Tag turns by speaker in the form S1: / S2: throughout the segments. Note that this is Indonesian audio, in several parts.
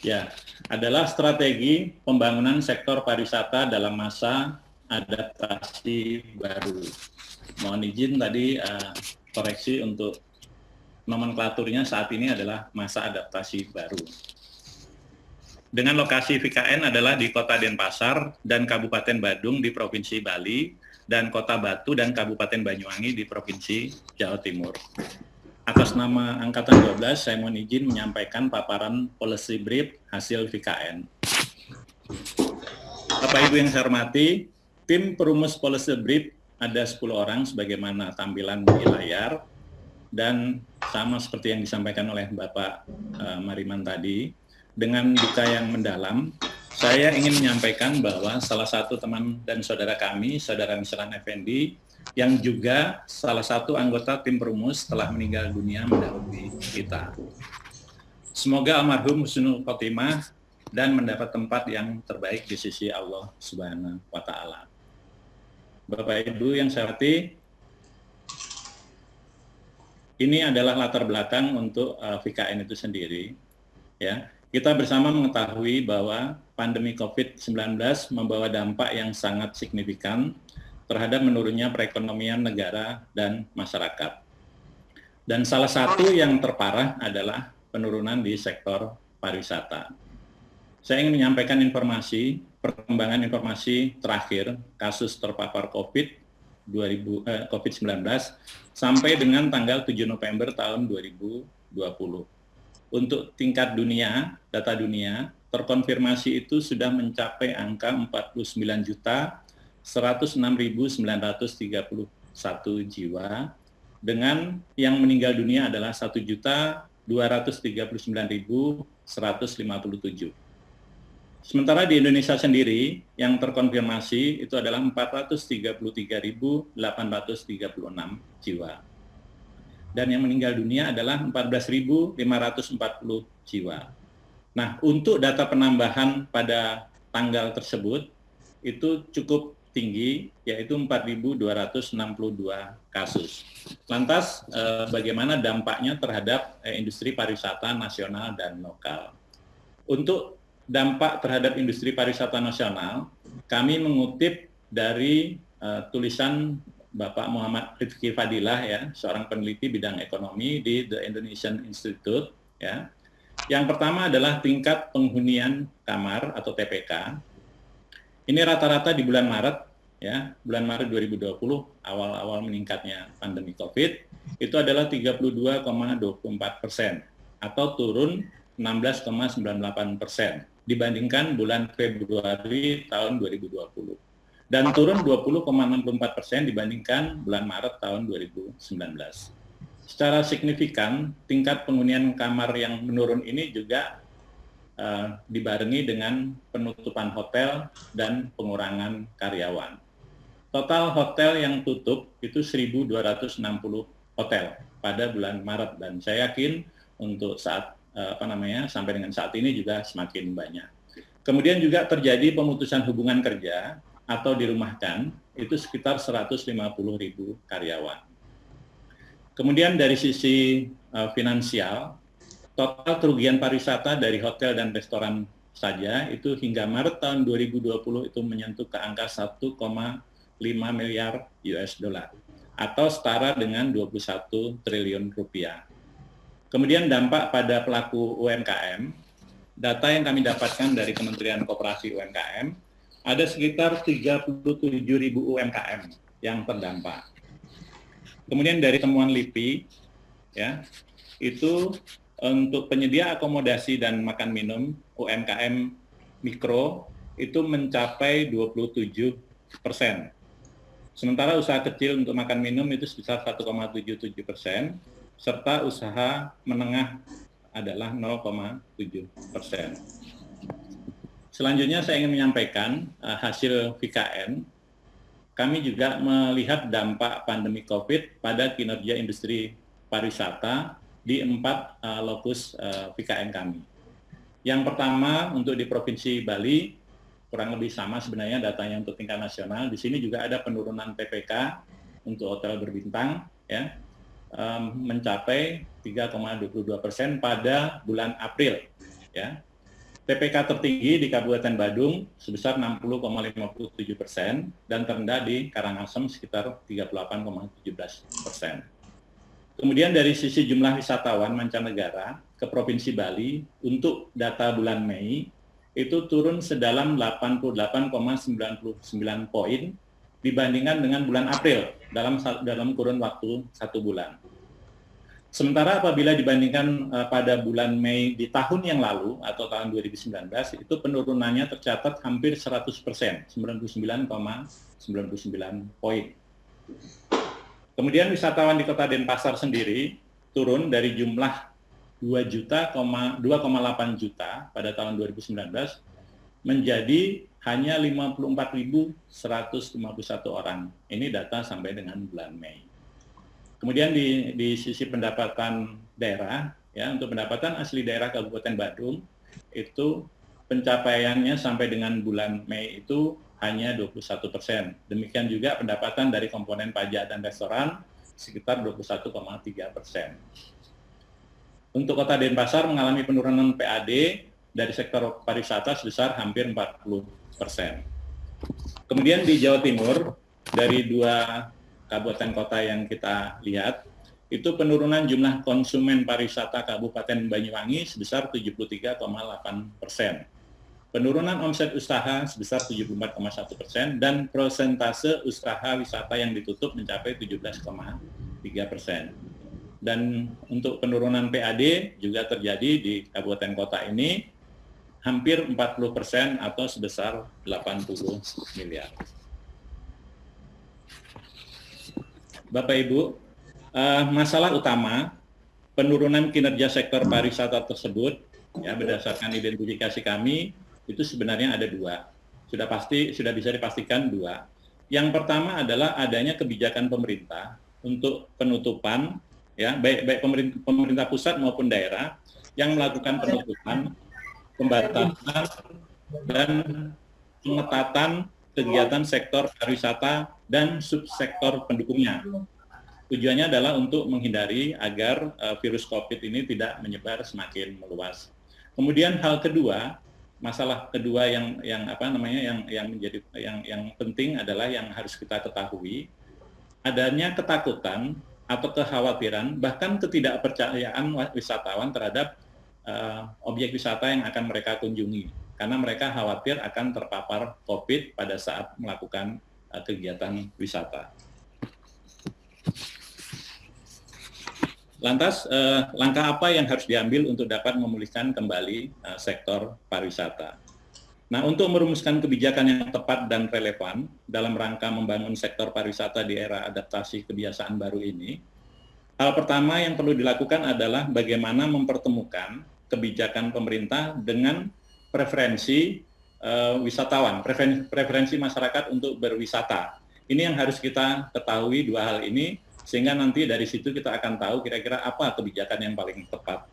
S1: Ya, adalah strategi pembangunan sektor pariwisata dalam masa adaptasi baru. Mohon izin tadi koreksi untuk nomenklaturnya saat ini adalah masa adaptasi baru. Dengan lokasi VKN adalah di Kota Denpasar dan Kabupaten Badung di Provinsi Bali, dan Kota Batu dan Kabupaten Banyuwangi di Provinsi Jawa Timur. Atas nama Angkatan 12, saya mohon izin menyampaikan paparan policy brief hasil VKN. Bapak Ibu yang saya hormati, tim perumus policy brief ada 10 orang sebagaimana tampilan di layar, dan sama seperti yang disampaikan oleh Bapak Mariman tadi, dengan duka yang mendalam, saya ingin menyampaikan bahwa salah satu teman dan saudara kami, Saudara Misran Effendi, yang juga salah satu anggota tim perumus telah meninggal dunia mendahului kita. Semoga almarhum husnul khotimah dan mendapat tempat yang terbaik di sisi Allah Subhanahu wa Ta'ala. Bapak Ibu yang saya hormati, ini adalah latar belakang untuk VKN itu sendiri. Ya, kita bersama mengetahui bahwa pandemi COVID-19 membawa dampak yang sangat signifikan terhadap menurunnya perekonomian negara dan masyarakat. Dan salah satu yang terparah adalah penurunan di sektor pariwisata. Saya ingin menyampaikan perkembangan informasi terakhir kasus terpapar COVID-19 sampai dengan tanggal 7 November tahun 2020. Untuk tingkat dunia, data dunia, terkonfirmasi itu sudah mencapai angka 49.106.931 jiwa, dengan yang meninggal dunia adalah 1.239.157. Sementara di Indonesia sendiri, yang terkonfirmasi itu adalah 433.836 jiwa. Dan yang meninggal dunia adalah 14.540 jiwa. Nah, untuk data penambahan pada tanggal tersebut, itu cukup tinggi, yaitu 4.262 kasus. Lantas, bagaimana dampaknya terhadap industri pariwisata nasional dan lokal? Untuk dampak terhadap industri pariwisata nasional, kami mengutip dari tulisan Bapak Muhammad Rifki Fadilah, ya, seorang peneliti bidang ekonomi di The Indonesian Institute. Ya. Yang pertama adalah tingkat penghunian kamar atau TPK. Ini rata-rata di bulan Maret, ya, bulan Maret 2020, awal-awal meningkatnya pandemi COVID, itu adalah 32,24% atau turun 16,98% dibandingkan bulan Februari tahun 2020. Dan turun 20,64% dibandingkan bulan Maret tahun 2019. Secara signifikan, tingkat penghunian kamar yang menurun ini juga dibarengi dengan penutupan hotel dan pengurangan karyawan. Total hotel yang tutup itu 1.260 hotel pada bulan Maret, dan saya yakin untuk sampai dengan saat ini juga semakin banyak. Kemudian juga terjadi pemutusan hubungan kerja atau dirumahkan, itu sekitar 150.000 karyawan. Kemudian dari sisi finansial, total kerugian pariwisata dari hotel dan restoran saja itu hingga Maret tahun 2020 itu menyentuh ke angka 1,5 miliar US dollar atau setara dengan 21 triliun rupiah. Kemudian dampak pada pelaku UMKM, data yang kami dapatkan dari Kementerian Koperasi UMKM, ada sekitar 37.000 UMKM yang terdampak. Kemudian dari temuan LIPI, ya, itu untuk penyedia akomodasi dan makan minum UMKM mikro itu mencapai 27%. Sementara usaha kecil untuk makan minum itu sebesar 1,77%, serta usaha menengah adalah 0,7%. Selanjutnya saya ingin menyampaikan hasil VKN. Kami juga melihat dampak pandemi COVID pada kinerja industri pariwisata di 4 lokus VKN kami. Yang pertama untuk di Provinsi Bali, kurang lebih sama sebenarnya datanya untuk tingkat nasional. Di sini juga ada penurunan PPK untuk hotel berbintang, ya, mencapai 3,22% pada bulan April, ya. PPK tertinggi di Kabupaten Badung sebesar 60,57% dan terendah di Karangasem sekitar 38,17%. Kemudian dari sisi jumlah wisatawan mancanegara ke Provinsi Bali untuk data bulan Mei itu turun sedalam 88,99 poin dibandingkan dengan bulan April dalam kurun waktu 1 bulan. Sementara apabila dibandingkan pada bulan Mei di tahun yang lalu atau tahun 2019 itu penurunannya tercatat hampir 100%, 99,99 poin. Kemudian wisatawan di Kota Denpasar sendiri turun dari jumlah 2,8 juta pada tahun 2019 menjadi hanya 54.151 orang. Ini data sampai dengan bulan Mei. Kemudian di sisi pendapatan daerah, ya untuk pendapatan asli daerah Kabupaten Badung itu pencapaiannya sampai dengan bulan Mei itu hanya 21%. Demikian juga pendapatan dari komponen pajak dan restoran sekitar 21,3%. Untuk Kota Denpasar mengalami penurunan PAD dari sektor pariwisata sebesar hampir 40%. Kemudian di Jawa Timur dari 2 kabupaten kota yang kita lihat, itu penurunan jumlah konsumen pariwisata Kabupaten Banyuwangi sebesar 73,8%. Penurunan omset usaha sebesar 74,1% dan persentase usaha wisata yang ditutup mencapai 17,3%. Dan untuk penurunan PAD juga terjadi di kabupaten kota ini hampir 40% atau sebesar 80 miliar. Bapak Ibu, masalah utama penurunan kinerja sektor pariwisata tersebut, ya berdasarkan identifikasi kami itu sebenarnya ada 2. Sudah bisa dipastikan 2. Yang pertama adalah adanya kebijakan pemerintah untuk penutupan, ya baik pemerintah pusat maupun daerah yang melakukan penutupan, pembatasan dan pengetatan kegiatan sektor pariwisata dan subsektor pendukungnya. Tujuannya adalah untuk menghindari agar virus COVID ini tidak menyebar semakin meluas. Kemudian hal kedua, masalah kedua yang penting adalah yang harus kita ketahui adanya ketakutan atau kekhawatiran bahkan ketidakpercayaan wisatawan terhadap objek wisata yang akan mereka kunjungi. Karena mereka khawatir akan terpapar COVID pada saat melakukan kegiatan wisata. Lantas, langkah apa yang harus diambil untuk dapat memulihkan kembali sektor pariwisata? Nah, untuk merumuskan kebijakan yang tepat dan relevan dalam rangka membangun sektor pariwisata di era adaptasi kebiasaan baru ini, hal pertama yang perlu dilakukan adalah bagaimana mempertemukan kebijakan pemerintah dengan preferensi wisatawan, preferensi masyarakat untuk berwisata. Ini yang harus kita ketahui 2 hal ini, sehingga nanti dari situ kita akan tahu kira-kira apa kebijakan yang paling tepat.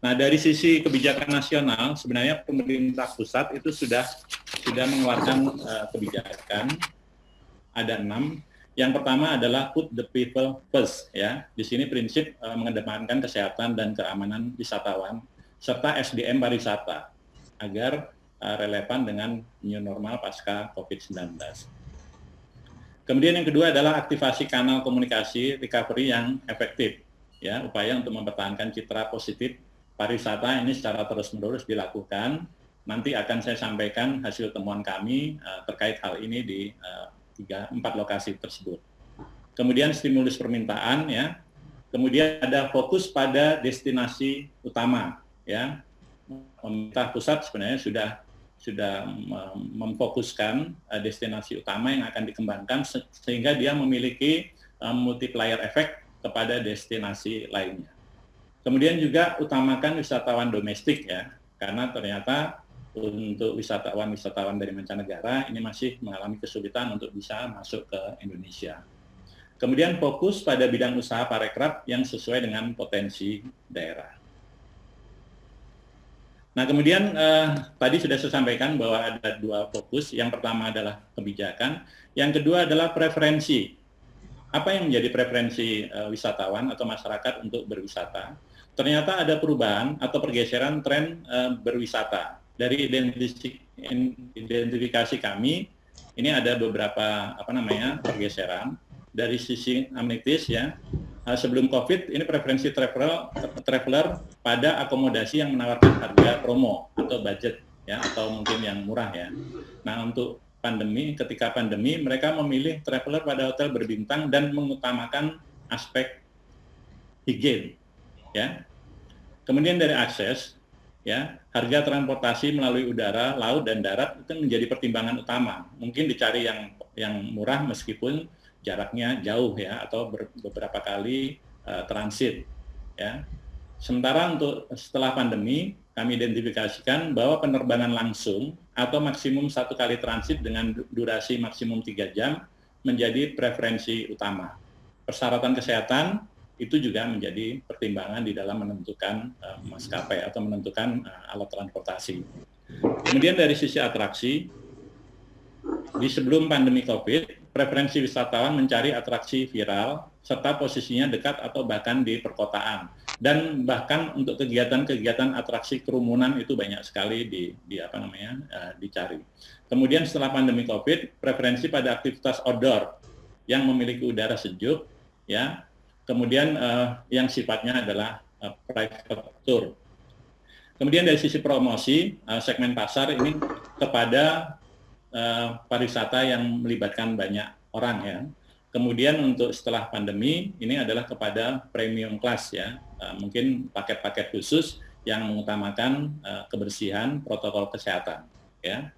S1: Nah, dari sisi kebijakan nasional, sebenarnya pemerintah pusat itu sudah mengeluarkan kebijakan, ada 6. Yang pertama adalah put the people first, ya. Di sini prinsip mengedepankan kesehatan dan keamanan wisatawan serta SDM pariwisata agar relevan dengan new normal pasca COVID-19. Kemudian yang kedua adalah aktivasi kanal komunikasi recovery yang efektif, ya, upaya untuk mempertahankan citra positif pariwisata ini secara terus-menerus dilakukan. Nanti akan saya sampaikan hasil temuan kami terkait hal ini di 4 lokasi tersebut. Kemudian stimulus permintaan, ya. Kemudian ada fokus pada destinasi utama, ya. Pemerintah pusat sebenarnya sudah memfokuskan destinasi utama yang akan dikembangkan sehingga dia memiliki multiplier effect kepada destinasi lainnya. Kemudian juga utamakan wisatawan domestik, ya, karena ternyata untuk wisatawan dari mancanegara ini masih mengalami kesulitan untuk bisa masuk ke Indonesia. Kemudian fokus pada bidang usaha parekraf yang sesuai dengan potensi daerah. Nah, kemudian tadi sudah saya sampaikan bahwa ada 2 fokus. Yang pertama adalah kebijakan, yang kedua adalah preferensi. Apa yang menjadi preferensi wisatawan atau masyarakat untuk berwisata? Ternyata ada perubahan atau pergeseran tren berwisata. Dari identifikasi kami, ini ada beberapa pergeseran dari sisi amenities ya. Sebelum COVID, ini preferensi traveler pada akomodasi yang menawarkan harga promo atau budget ya, atau mungkin yang murah ya. Nah, untuk ketika pandemi, mereka memilih traveler pada hotel berbintang dan mengutamakan aspek higien ya. Kemudian dari akses ya, harga transportasi melalui udara, laut dan darat itu menjadi pertimbangan utama. Mungkin dicari yang murah meskipun jaraknya jauh ya, atau beberapa kali transit ya. Sementara untuk setelah pandemi, kami identifikasikan bahwa penerbangan langsung atau maksimum 1 kali transit dengan durasi maksimum 3 jam menjadi preferensi utama. Persyaratan kesehatan itu juga menjadi pertimbangan di dalam menentukan maskapai atau menentukan alat transportasi. Kemudian dari sisi atraksi, di sebelum pandemi COVID, preferensi wisatawan mencari atraksi viral serta posisinya dekat atau bahkan di perkotaan. Dan bahkan untuk kegiatan-kegiatan atraksi kerumunan itu banyak sekali dicari. Kemudian setelah pandemi COVID, preferensi pada aktivitas outdoor yang memiliki udara sejuk, ya. Kemudian yang sifatnya adalah private tour. Kemudian dari sisi promosi, segmen pasar ini kepada pariwisata yang melibatkan banyak orang ya. Kemudian untuk setelah pandemi ini adalah kepada premium class ya, mungkin paket-paket khusus yang mengutamakan kebersihan, protokol kesehatan ya.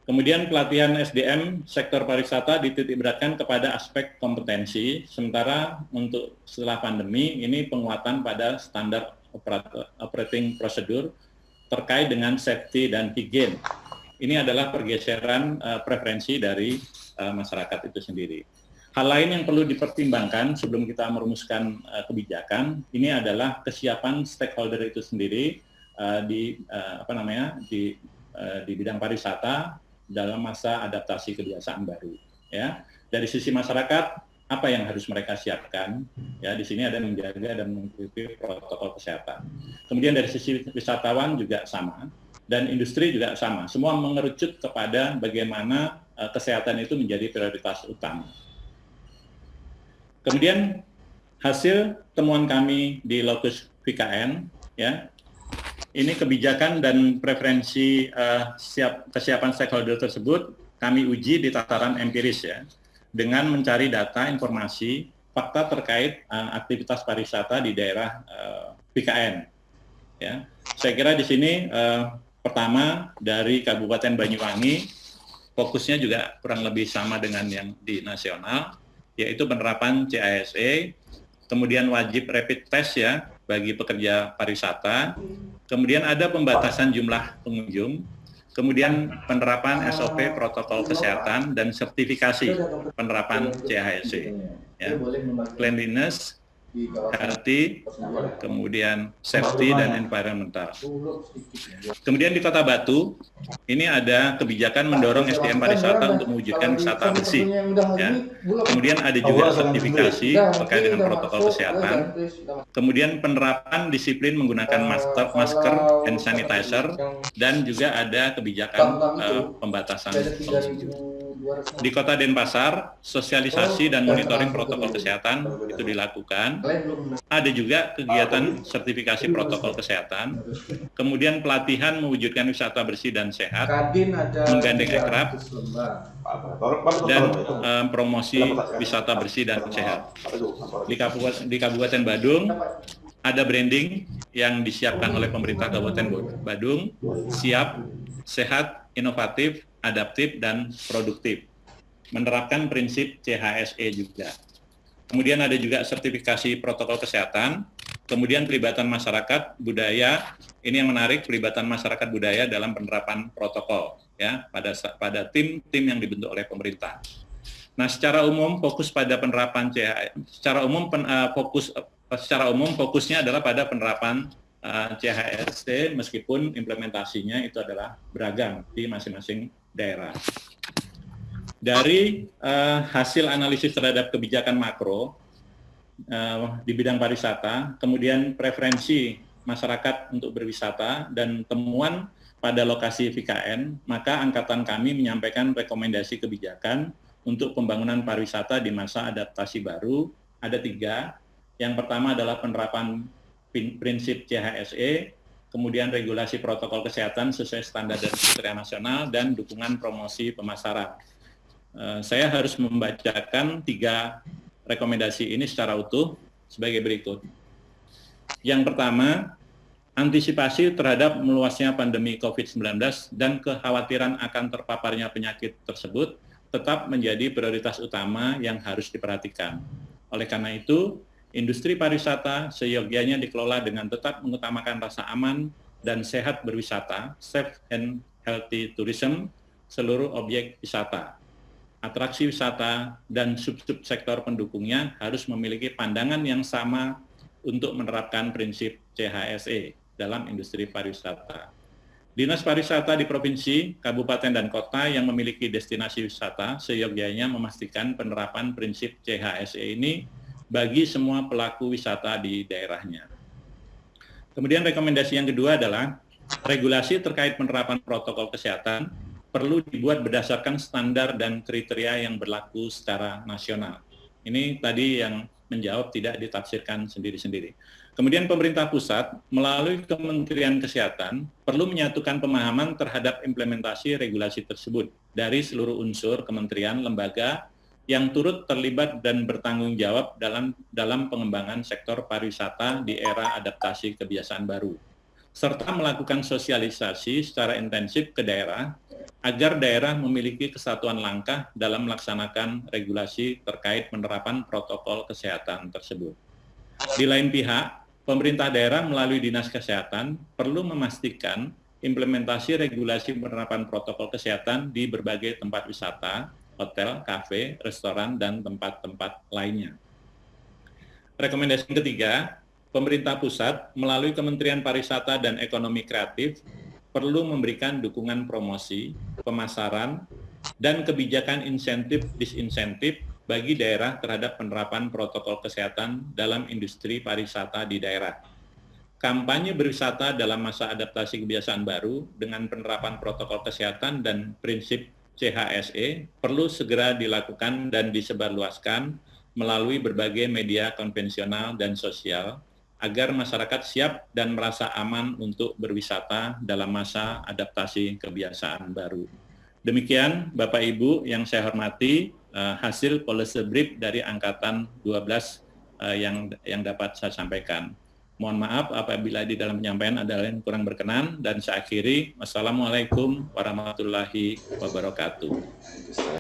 S1: Kemudian pelatihan SDM sektor pariwisata dititikberatkan kepada aspek kompetensi, sementara untuk setelah pandemi ini penguatan pada standar operating prosedur terkait dengan safety dan higien. Ini adalah pergeseran preferensi dari masyarakat itu sendiri. Hal lain yang perlu dipertimbangkan sebelum kita merumuskan kebijakan, ini adalah kesiapan stakeholder itu sendiri di bidang pariwisata dalam masa adaptasi kebiasaan baru. Ya, dari sisi masyarakat, apa yang harus mereka siapkan? Ya, di sini ada menjaga dan mengikuti protokol kesehatan. Kemudian dari sisi wisatawan juga sama. Dan industri juga sama, semua mengerucut kepada bagaimana kesehatan itu menjadi prioritas utama. Kemudian hasil temuan kami di Locus VKN, ya, ini kebijakan dan preferensi kesiapan stakeholder tersebut kami uji di tataran empiris ya, dengan mencari data, informasi, fakta terkait aktivitas pariwisata di daerah VKN. Ya, saya kira di sini pertama, dari Kabupaten Banyuwangi, fokusnya juga kurang lebih sama dengan yang di nasional, yaitu penerapan CASE, kemudian wajib rapid test ya bagi pekerja pariwisata, kemudian ada pembatasan jumlah pengunjung, kemudian penerapan SOP protokol kesehatan dan sertifikasi penerapan CASE, ya, cleanliness, healthy, kemudian safety dan environmental. Kemudian di Kota Batu, ini ada kebijakan mendorong SDM pariwisata untuk mewujudkan wisata bersih. Ya. Kemudian ada juga sertifikasi terkait dengan protokol kesehatan. Kemudian penerapan disiplin menggunakan masker, hand sanitizer, dan juga ada kebijakan pembatasan pengunjung. Di Kota Denpasar, sosialisasi dan monitoring protokol kesehatan itu dilakukan. Ada juga kegiatan sertifikasi protokol kesehatan, kemudian pelatihan mewujudkan wisata bersih dan sehat, menggandeng ekrab, dan promosi wisata bersih dan sehat. Di Kabupaten Badung, ada branding yang disiapkan oleh pemerintah Kabupaten Badung, siap, sehat, inovatif, adaptif, dan produktif. Menerapkan prinsip CHSE juga. Kemudian ada juga sertifikasi protokol kesehatan, kemudian pelibatan masyarakat budaya, ini yang menarik, pelibatan masyarakat budaya dalam penerapan protokol, ya, pada tim yang dibentuk oleh pemerintah. Nah, secara umum fokus pada penerapan CHSE, secara umum fokusnya adalah pada penerapan CHSE, meskipun implementasinya itu adalah beragam di masing-masing daerah. Dari hasil analisis terhadap kebijakan makro di bidang pariwisata, kemudian preferensi masyarakat untuk berwisata, dan temuan pada lokasi VKN, maka angkatan kami menyampaikan rekomendasi kebijakan untuk pembangunan pariwisata di masa adaptasi baru. Ada 3. Yang pertama adalah penerapan prinsip CHSE, kemudian regulasi protokol kesehatan sesuai standar dan kriteria nasional, dan dukungan promosi pemasaran. Saya harus membacakan 3 rekomendasi ini secara utuh sebagai berikut. Yang pertama, antisipasi terhadap meluasnya pandemi COVID-19 dan kekhawatiran akan terpaparnya penyakit tersebut tetap menjadi prioritas utama yang harus diperhatikan. Oleh karena itu, industri pariwisata seyogyanya dikelola dengan tetap mengutamakan rasa aman dan sehat berwisata, safe and healthy tourism, seluruh objek wisata. Atraksi wisata dan sub-sub sektor pendukungnya harus memiliki pandangan yang sama untuk menerapkan prinsip CHSE dalam industri pariwisata. Dinas pariwisata di provinsi, kabupaten, dan kota yang memiliki destinasi wisata seyogyanya memastikan penerapan prinsip CHSE ini bagi semua pelaku wisata di daerahnya. Kemudian rekomendasi yang kedua adalah regulasi terkait penerapan protokol kesehatan perlu dibuat berdasarkan standar dan kriteria yang berlaku secara nasional. Ini tadi yang menjawab tidak ditafsirkan sendiri-sendiri. Kemudian pemerintah pusat melalui Kementerian Kesehatan perlu menyatukan pemahaman terhadap implementasi regulasi tersebut dari seluruh unsur kementerian, lembaga yang turut terlibat dan bertanggung jawab dalam pengembangan sektor pariwisata di era adaptasi kebiasaan baru, serta melakukan sosialisasi secara intensif ke daerah agar daerah memiliki kesatuan langkah dalam melaksanakan regulasi terkait penerapan protokol kesehatan tersebut. Di lain pihak, pemerintah daerah melalui Dinas Kesehatan perlu memastikan implementasi regulasi penerapan protokol kesehatan di berbagai tempat wisata, hotel, kafe, restoran, dan tempat-tempat lainnya. Rekomendasi ketiga, pemerintah pusat melalui Kementerian Pariwisata dan Ekonomi Kreatif perlu memberikan dukungan promosi, pemasaran, dan kebijakan insentif-disinsentif bagi daerah terhadap penerapan protokol kesehatan dalam industri pariwisata di daerah. Kampanye berwisata dalam masa adaptasi kebiasaan baru dengan penerapan protokol kesehatan dan prinsip CHSE perlu segera dilakukan dan disebarluaskan melalui berbagai media konvensional dan sosial agar masyarakat siap dan merasa aman untuk berwisata dalam masa adaptasi kebiasaan baru. Demikian Bapak Ibu yang saya hormati, hasil policy brief dari Angkatan 12 yang dapat saya sampaikan. Mohon maaf apabila di dalam penyampaian ada yang kurang berkenan, dan saya akhiri. Wassalamualaikum warahmatullahi wabarakatuh.